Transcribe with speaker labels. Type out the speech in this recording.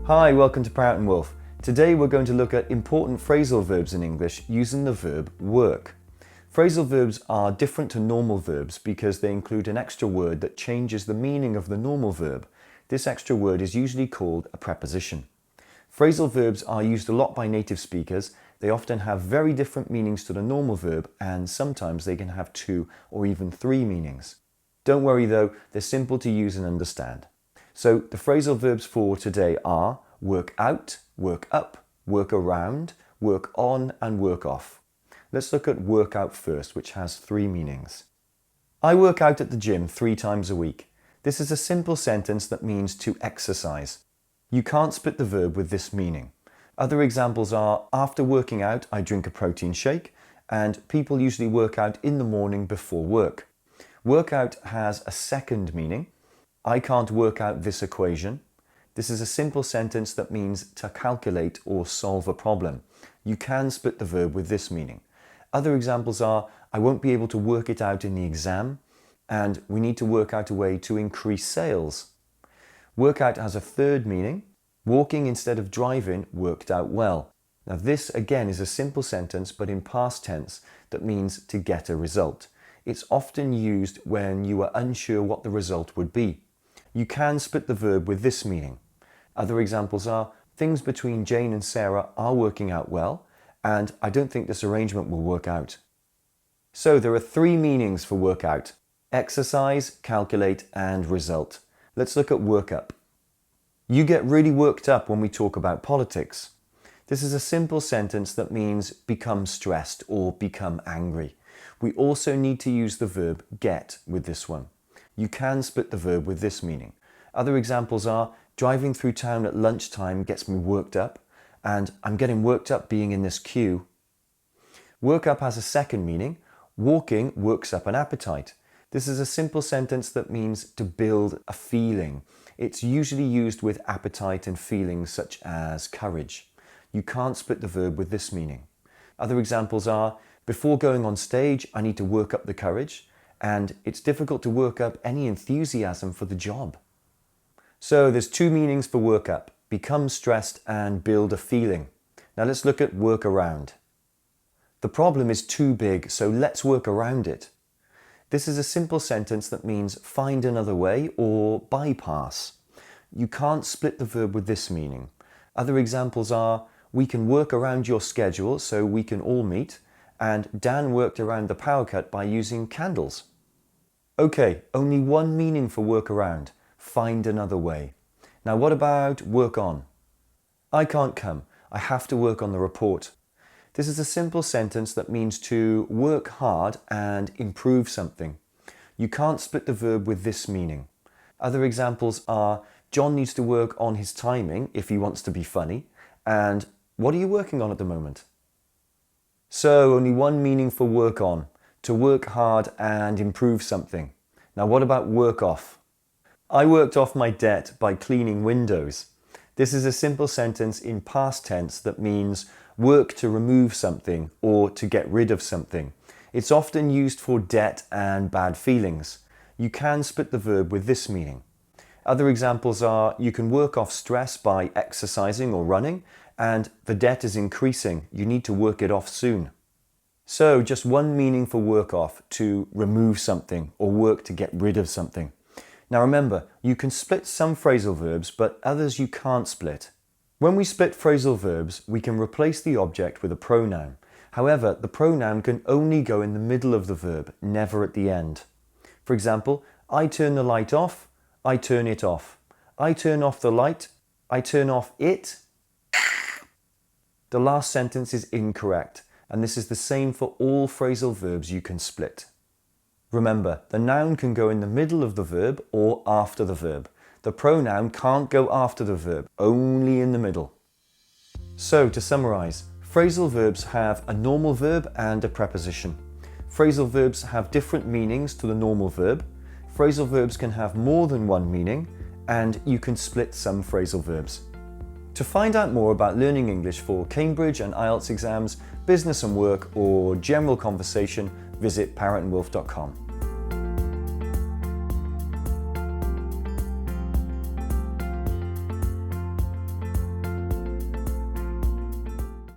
Speaker 1: Hi, welcome to Parrot and Wolf. Today we're going to look at important phrasal verbs in English using the verb work. Phrasal verbs are different to normal verbs because they include an extra word that changes the meaning of the normal verb. This extra word is usually called a preposition. Phrasal verbs are used a lot by native speakers. They often have very different meanings to the normal verb, and sometimes they can have 2 or even 3 meanings. Don't worry though, they're simple to use and understand. So the phrasal verbs for today are work out, work up, work around, work on and work off. Let's look at work out first, which has 3 meanings. I work out at the gym 3 times a week. This is a simple sentence that means to exercise. You can't split the verb with this meaning. Other examples are after working out I drink a protein shake, and people usually work out in the morning before work. Work out has a second meaning. I can't work out this equation. This is a simple sentence that means to calculate or solve a problem. You can split the verb with this meaning. Other examples are I won't be able to work it out in the exam, and we need to work out a way to increase sales. Work out has a third meaning. Walking instead of driving worked out well. Now this again is a simple sentence but in past tense that means to get a result. It's often used when you are unsure what the result would be. You can split the verb with this meaning. Other examples are things between Jane and Sarah are working out well, and I don't think this arrangement will work out. So there are 3 meanings for work out: exercise, calculate and result. Let's look at work up. You get really worked up when we talk about politics. This is a simple sentence that means become stressed or become angry. We also need to use the verb get with this one. You can split the verb with this meaning. Other examples are driving through town at lunchtime gets me worked up, and I'm getting worked up being in this queue. Work up has a second meaning. Walking works up an appetite. This is a simple sentence that means to build a feeling. It's usually used with appetite and feelings such as courage. You can't split the verb with this meaning. Other examples are before going on stage I need to work up the courage, and it's difficult to work up any enthusiasm for the job. So there's 2 meanings for work up: become stressed and build a feeling. Now let's look at work around. The problem is too big, so let's work around it. This is a simple sentence that means find another way or bypass. You can't split the verb with this meaning. Other examples are we can work around your schedule so we can all meet, and Dan worked around the power cut by using candles. Okay, only 1 meaning for work around: find another way. Now what about work on? I can't come. I have to work on the report. This is a simple sentence that means to work hard and improve something. You can't split the verb with this meaning. Other examples are John needs to work on his timing if he wants to be funny, and what are you working on at the moment? So only 1 meaning for work on: to work hard and improve something. Now what about work off? I worked off my debt by cleaning windows. This is a simple sentence in past tense that means work to remove something or to get rid of something. It's often used for debt and bad feelings. You can split the verb with this meaning. Other examples are you can work off stress by exercising or running, and the debt is increasing. You need to work it off soon. So just 1 meaning for work off: to remove something or work to get rid of something. Now remember, you can split some phrasal verbs, but others you can't split. When we split phrasal verbs, we can replace the object with a pronoun. However, the pronoun can only go in the middle of the verb, never at the end. For example, I turn the light off, I turn it off. I turn off the light, I turn off it. The last sentence is incorrect, and this is the same for all phrasal verbs you can split. Remember, the noun can go in the middle of the verb or after the verb. The pronoun can't go after the verb, only in the middle. So to summarize, phrasal verbs have a normal verb and a preposition. Phrasal verbs have different meanings to the normal verb. Phrasal verbs can have more than 1 meaning, and you can split some phrasal verbs. To find out more about learning English for Cambridge and IELTS exams, business and work, or general conversation, visit ParrotandWolf.com.